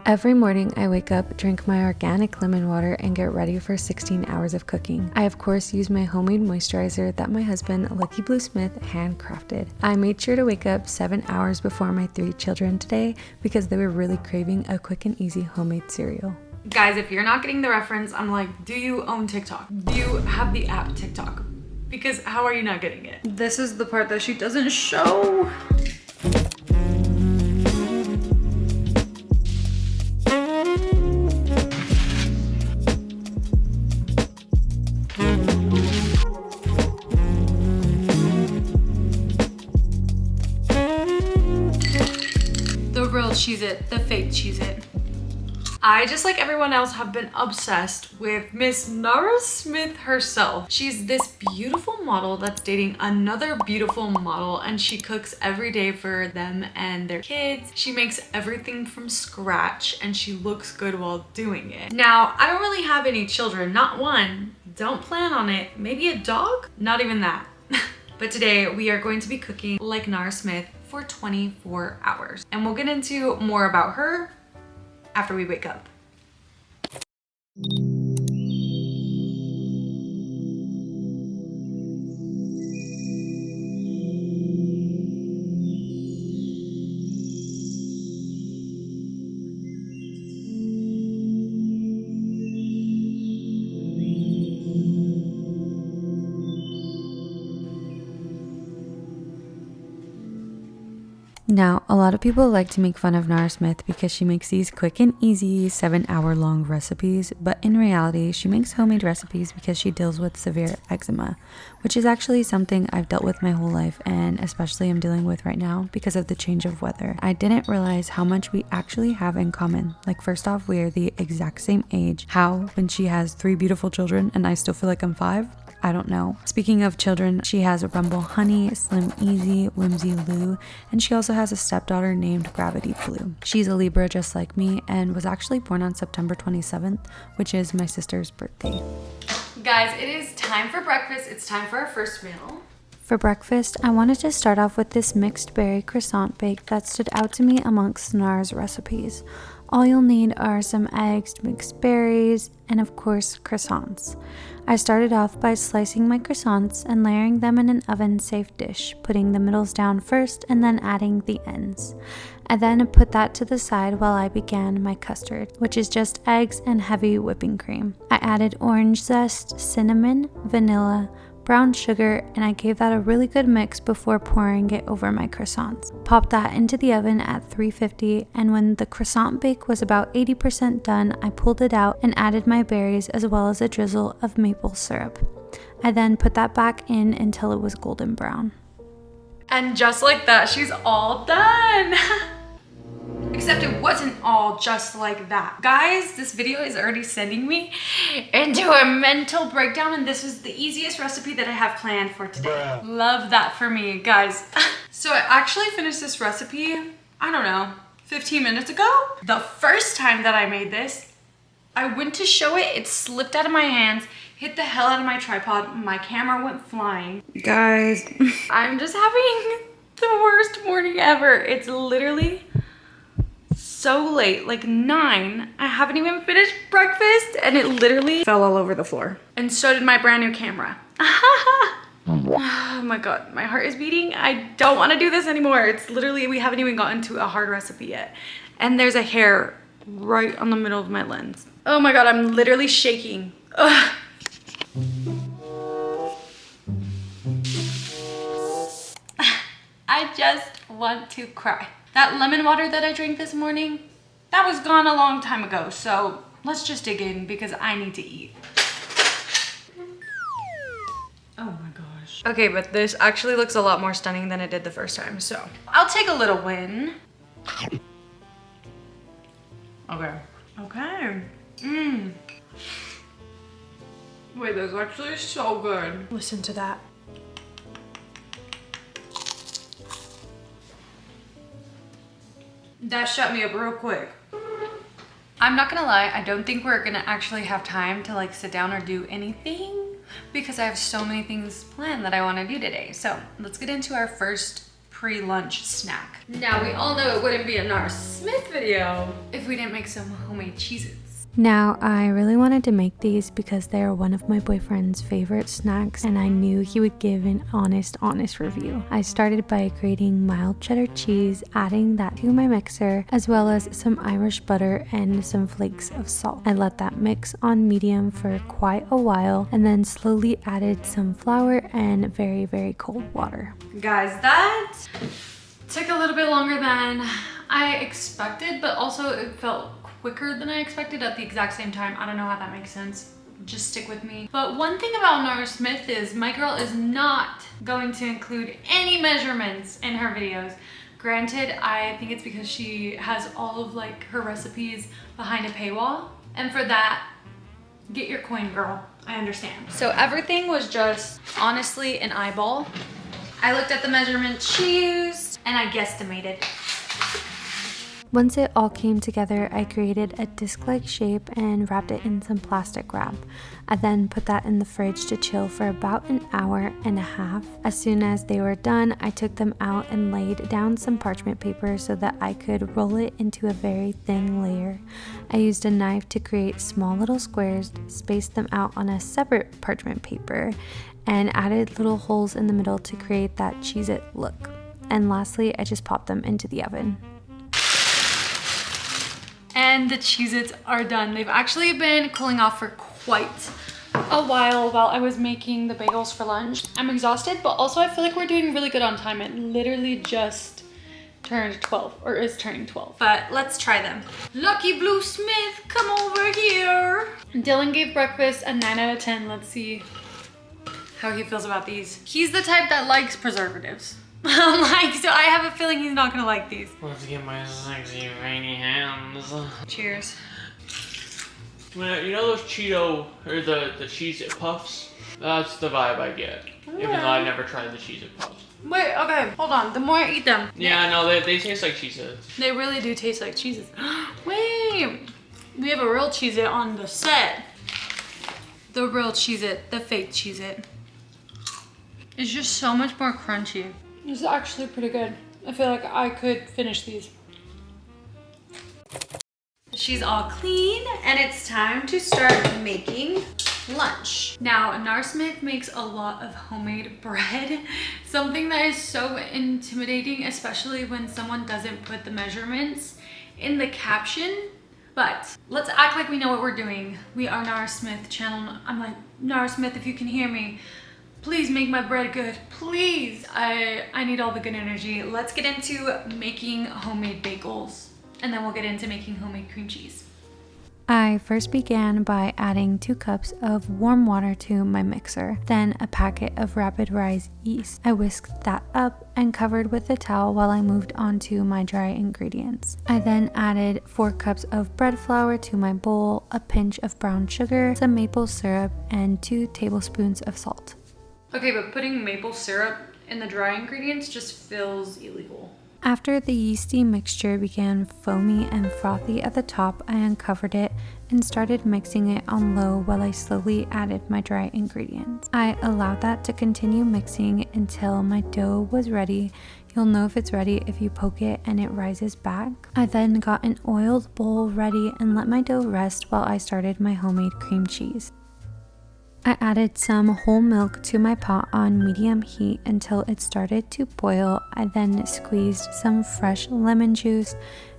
Every morning I wake up, drink my organic lemon water, and get ready for 16 hours of cooking. I of course use my homemade moisturizer that my husband, Lucky Blue Smith, handcrafted. I made sure to wake up 7 hours before my 3 children today because they were really craving a quick and easy homemade cereal. Guys, if you're not getting the reference, I'm like, do you own TikTok? Do you have the app TikTok? Because how are you not getting it? This is the part that she doesn't show. The real Cheez-It, the fake Cheez-It. I, just like everyone else, have been obsessed with Miss Nara Smith herself. She's this beautiful model that's dating another beautiful model, and she cooks every day for them and their kids. She makes everything from scratch and she looks good while doing it. Now, I don't really have any children, not one. Don't plan on it. Maybe a dog? Not even that. But today we are going to be cooking like Nara Smith for 24 hours. And we'll get into more about her after we wake up. Now, a lot of people like to make fun of Nara Smith because she makes these quick and easy 7-hour long recipes, but in reality, she makes homemade recipes because she deals with severe eczema, which is actually something I've dealt with my whole life and especially I'm dealing with right now because of the change of weather. I didn't realize how much we actually have in common. Like, first off, we are the exact same age. How, when she has 3 beautiful children and I still feel like I'm 5? I don't know. Speaking of children, she has Rumble Honey, Slim Easy, Whimsy Lou, and she also has a stepdaughter named Gravity Blue. She's a Libra just like me and was actually born on September 27th, which is my sister's birthday. Guys, it is time for breakfast. It's time for our first meal. For breakfast, I wanted to start off with this mixed berry croissant bake that stood out to me amongst Naras recipes. All you'll need are some eggs, mixed berries, and of course croissants. I started off by slicing my croissants and layering them in an oven-safe dish, putting the middles down first and then adding the ends. I then put that to the side while I began my custard, which is just eggs and heavy whipping cream. I added orange zest, cinnamon, vanilla, brown sugar, and I gave that a really good mix before pouring it over my croissants. Popped that into the oven at 350, and when the croissant bake was about 80% done, I pulled it out and added my berries as well as a drizzle of maple syrup. I then put that back in until it was golden brown. And just like that, she's all done. Except it wasn't all just like that. Guys, this video is already sending me into a mental breakdown, and this is the easiest recipe that I have planned for today. Love that for me, guys. So I actually finished this recipe, I don't know, 15 minutes ago. The first time that I made this, I went to show it, it slipped out of my hands, hit the hell out of my tripod, my camera went flying. Guys, I'm just having the worst morning ever. It's literally so late, like 9. I haven't even finished breakfast and it literally fell all over the floor. And so did my brand new camera. Oh my God, my heart is beating. I don't want to do this anymore. It's literally, we haven't even gotten to a hard recipe yet. And there's a hair right on the middle of my lens. Oh my God, I'm literally shaking. Ugh. I just want to cry. That lemon water that I drank this morning, that was gone a long time ago. So let's just dig in because I need to eat. Oh my gosh. Okay, but this actually looks a lot more stunning than it did the first time. So I'll take a little win. Okay. Okay. Wait, that's actually so good. Listen to that. That shut me up real quick. I'm not gonna lie, I don't think we're gonna actually have time to like sit down or do anything because I have so many things planned that I wanna do today. So let's get into our first pre-lunch snack. Now, we all know it wouldn't be a Nara Smith video if we didn't make some homemade Cheez-Its. Now, I really wanted to make these because they are one of my boyfriend's favorite snacks and I knew he would give an honest review. I started by grating mild cheddar cheese, adding that to my mixer, as well as some Irish butter and some flakes of salt. I let that mix on medium for quite a while and then slowly added some flour and very cold water. Guys, that took a little bit longer than I expected, but also it felt quicker than I expected at the exact same time. I don't know how that makes sense. Just stick with me. But one thing about Nara Smith is my girl is not going to include any measurements in her videos. Granted, I think it's because she has all of like her recipes behind a paywall. And for that, get your coin, girl. I understand. So everything was just honestly an eyeball. I looked at the measurements she used and I guesstimated. Once it all came together, I created a disc-like shape and wrapped it in some plastic wrap. I then put that in the fridge to chill for about an hour and a half. As soon as they were done, I took them out and laid down some parchment paper so that I could roll it into a very thin layer. I used a knife to create small little squares, spaced them out on a separate parchment paper, and added little holes in the middle to create that Cheez-It look. And lastly, I just popped them into the oven. And the Cheez-Its are done. They've actually been cooling off for quite a while I was making the bagels for lunch. I'm exhausted, but also I feel like we're doing really good on time. It literally just turned 12, or is turning 12. But let's try them. Lucky Blue Smith, come over here. Dylan gave breakfast a 9 out of 10. Let's see how he feels about these. He's the type that likes preservatives. I'm like, so I have a feeling he's not gonna like these. Let's get my sexy veiny hands. Cheers. You know those Cheeto, or the Cheez-It Puffs? That's the vibe I get. Even though I never tried the Cheez-It Puffs. Wait, okay, hold on. The more I eat them. Yeah, no, they taste like Cheez-Its. They really do taste like Cheez-Its. Wait, we have a real Cheez-It on the set. The real Cheez-It, the fake Cheez-It. It's just so much more crunchy. This is actually pretty good. I feel like I could finish these. She's all clean and it's time to start making lunch. Now, Nara Smith makes a lot of homemade bread, something that is so intimidating, especially when someone doesn't put the measurements in the caption. But let's act like we know what we're doing. We are Nara Smith channel. I'm like, Nara Smith, if you can hear me, please make my bread good, please. I need all the good energy. Let's get into making homemade bagels and then we'll get into making homemade cream cheese. I first began by adding 2 cups of warm water to my mixer, then a packet of rapid rise yeast. I whisked that up and covered with a towel while I moved on to my dry ingredients. I then added 4 cups of bread flour to my bowl, a pinch of brown sugar, some maple syrup, and 2 tablespoons of salt. Okay, but putting maple syrup in the dry ingredients just feels illegal. After the yeasty mixture began foamy and frothy at the top, I uncovered it and started mixing it on low while I slowly added my dry ingredients. I allowed that to continue mixing until my dough was ready. You'll know if it's ready if you poke it and it rises back. I then got an oiled bowl ready and let my dough rest while I started my homemade cream cheese. I added some whole milk to my pot on medium heat until it started to boil. I then squeezed some fresh lemon juice,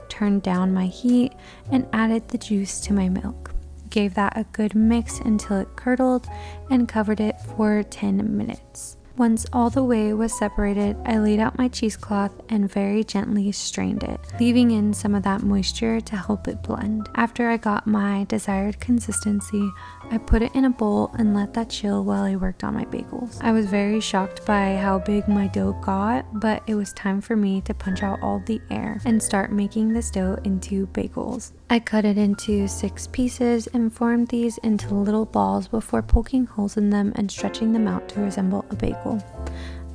turned down my heat, and added the juice to my milk. Gave that a good mix until it curdled and covered it for 10 minutes. Once all the whey was separated, I laid out my cheesecloth and very gently strained it, leaving in some of that moisture to help it blend. After I got my desired consistency, I put it in a bowl and let that chill while I worked on my bagels. I was very shocked by how big my dough got, but it was time for me to punch out all the air and start making this dough into bagels. I cut it into 6 pieces and formed these into little balls before poking holes in them and stretching them out to resemble a bagel.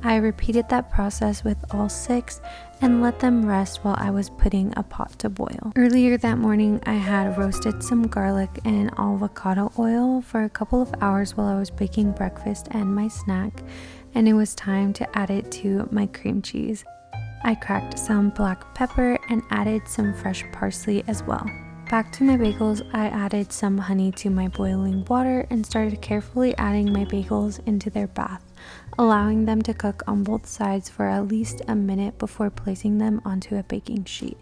I repeated that process with all 6 and let them rest while I was putting a pot to boil. Earlier that morning, I had roasted some garlic and avocado oil for a couple of hours while I was baking breakfast and my snack, and it was time to add it to my cream cheese. I cracked some black pepper and added some fresh parsley as well. Back to my bagels, I added some honey to my boiling water and started carefully adding my bagels into their bath, allowing them to cook on both sides for at least a minute before placing them onto a baking sheet.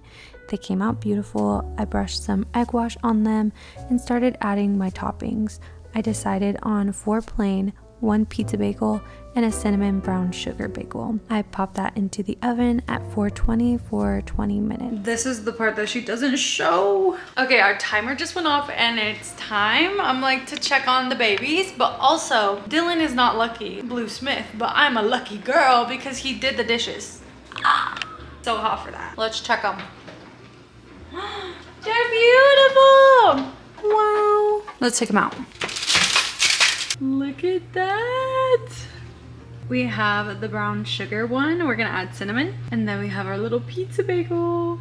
They came out beautiful. I brushed some egg wash on them and started adding my toppings. I decided on 4 plain, 1 pizza bagel, and a cinnamon brown sugar bagel. I popped that into the oven at 420 for 20 minutes. This is the part that she doesn't show. Okay, our timer just went off and it's time, I'm like, to check on the babies. But also, Dylan is not lucky, Blue Smith, but I'm a lucky girl because he did the dishes. So hot for that. Let's check them. They're beautiful. Wow. Let's take them out. Look at that. We have the brown sugar one. We're gonna add cinnamon. And then we have our little pizza bagel.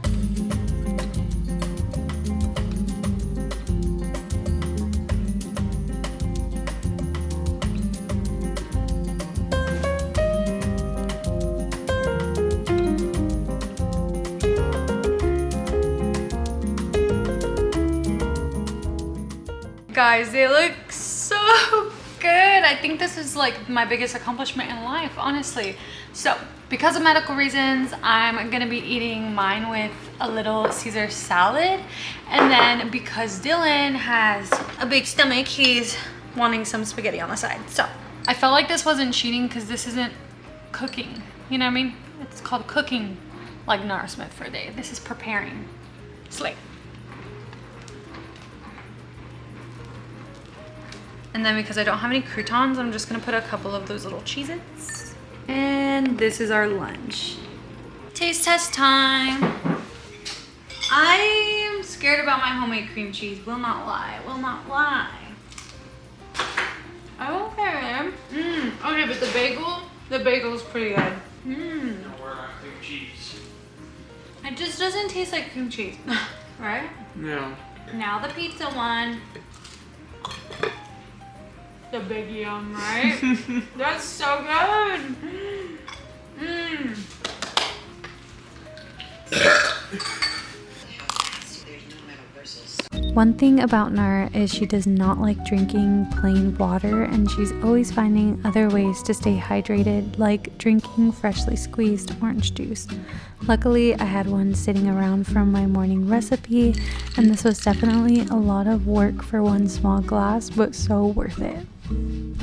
Guys, they look so good. I think this is like my biggest accomplishment in life, honestly. So because of medical reasons, I'm gonna be eating mine with a little Caesar salad. And then because Dylan has a big stomach, he's wanting some spaghetti on the side. So I felt like this wasn't cheating because this isn't cooking. You know what I mean? It's called cooking like Nara Smith for a day. This is preparing. Slay. And then because I don't have any croutons, I'm just gonna put a couple of those little Cheez-Its. And this is our lunch. Taste test time. I'm scared about my homemade cream cheese. Will not lie, will not lie. Okay. Okay, but the bagel's pretty good. Now we're on cream cheese. It just doesn't taste like cream cheese, right? No. Now the pizza one. The big yum, right? That's so good. One thing about Nara is she does not like drinking plain water, and she's always finding other ways to stay hydrated, like drinking freshly squeezed orange juice. Luckily, I had one sitting around from my morning recipe, and this was definitely a lot of work for one small glass, but so worth it.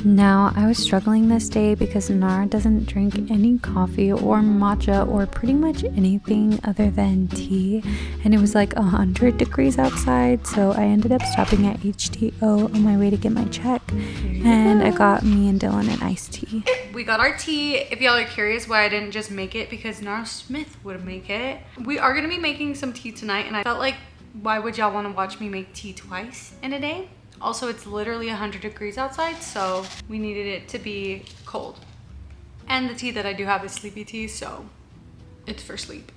Now, I was struggling this day because Nara doesn't drink any coffee or matcha or pretty much anything other than tea, and it was like 100 degrees outside, so I ended up stopping at HTO on my way to get my check, and I got me and Dylan an iced tea. We got our tea. If y'all are curious why I didn't just make it, because Nara Smith would make it. We are gonna be making some tea tonight, and I felt like, why would y'all wanna watch me make tea twice in a day? Also, it's literally 100 degrees outside, so we needed it to be cold. And the tea that I do have is sleepy tea, so it's for sleep.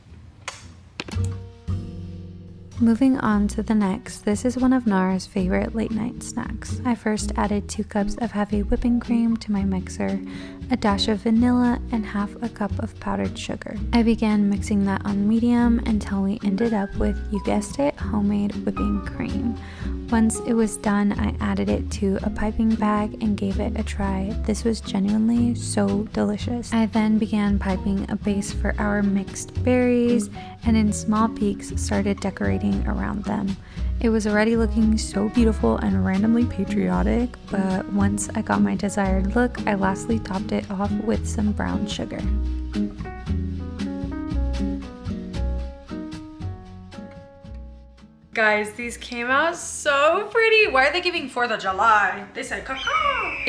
Moving on to the next, this is one of Nara's favorite late night snacks. I first added 2 cups of heavy whipping cream to my mixer, a dash of vanilla, and half a cup of powdered sugar. I began mixing that on medium until we ended up with, you guessed it, homemade whipping cream. Once it was done, I added it to a piping bag and gave it a try. This was genuinely so delicious. I then began piping a base for our mixed berries, and in small peaks started decorating around them. It was already looking so beautiful and randomly patriotic, but once I got my desired look, I lastly topped it off with some brown sugar. Guys, these came out so pretty. Why are they giving 4th of July? They said cacao.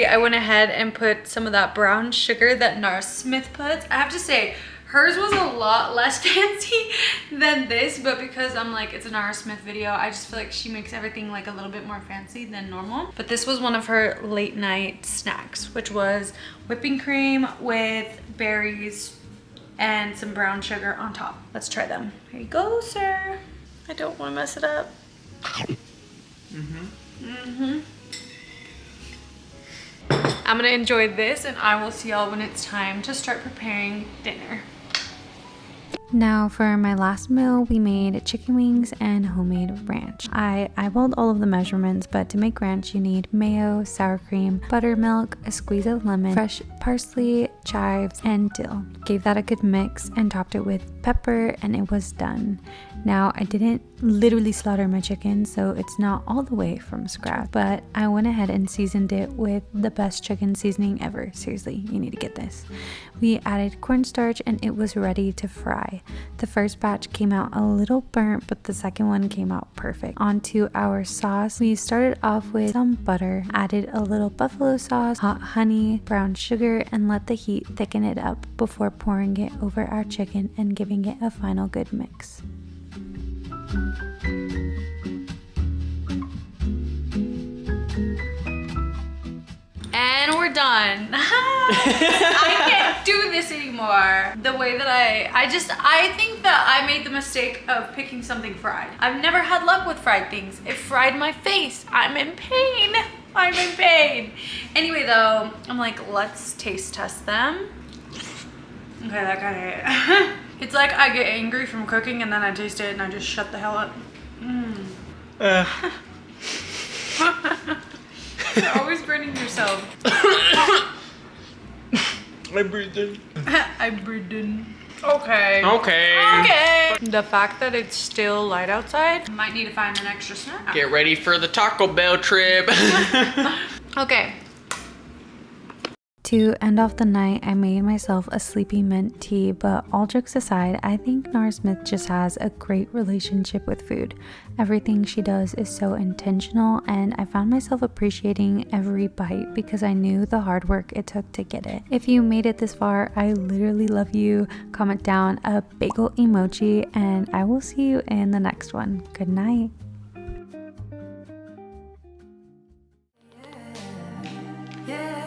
I went ahead and put some of that brown sugar that Nara Smith puts. I have to say, hers was a lot less fancy than this, but because I'm like, it's a Nara Smith video, I just feel like she makes everything like a little bit more fancy than normal. But this was one of her late night snacks, which was whipping cream with berries and some brown sugar on top. Let's try them. Here you go, sir. I don't want to mess it up. I'm gonna enjoy this, and I will see y'all when it's time to start preparing dinner. Now for my last meal, we made chicken wings and homemade ranch. I eyeballed all of the measurements, but to make ranch you need mayo, sour cream, buttermilk, a squeeze of lemon, fresh parsley, chives, and dill. Gave that a good mix and topped it with pepper, and it was done. Now I didn't literally slaughter my chicken, so it's not all the way from scratch, but I went ahead and seasoned it with the best chicken seasoning ever. Seriously, you need to get this. We added cornstarch and it was ready to fry. The first batch came out a little burnt, but the second one came out perfect. Onto our sauce, we started off with some butter, added a little buffalo sauce, hot honey, brown sugar, and let the heat thicken it up before pouring it over our chicken and giving it a final good mix. And we're done. I can't do this anymore. The way that I think that I made the mistake of picking something fried. I've never had luck with fried things. It fried my face. I'm in pain. I'm in pain. Anyway though, I'm like, let's taste test them. Okay, that got it. It's like I get angry from cooking and then I taste it and I just shut the hell up. You're always burning yourself. I breathed in. I breathed in. Okay. Okay. The fact that it's still light outside, might need to find an extra snack. Get ready for the Taco Bell trip. Okay. To end off the night, I made myself a sleepy mint tea, but all jokes aside, I think Nara Smith just has a great relationship with food. Everything she does is so intentional, and I found myself appreciating every bite because I knew the hard work it took to get it. If you made it this far, I literally love you. Comment down a bagel emoji, and I will see you in the next one. Good night. Yeah.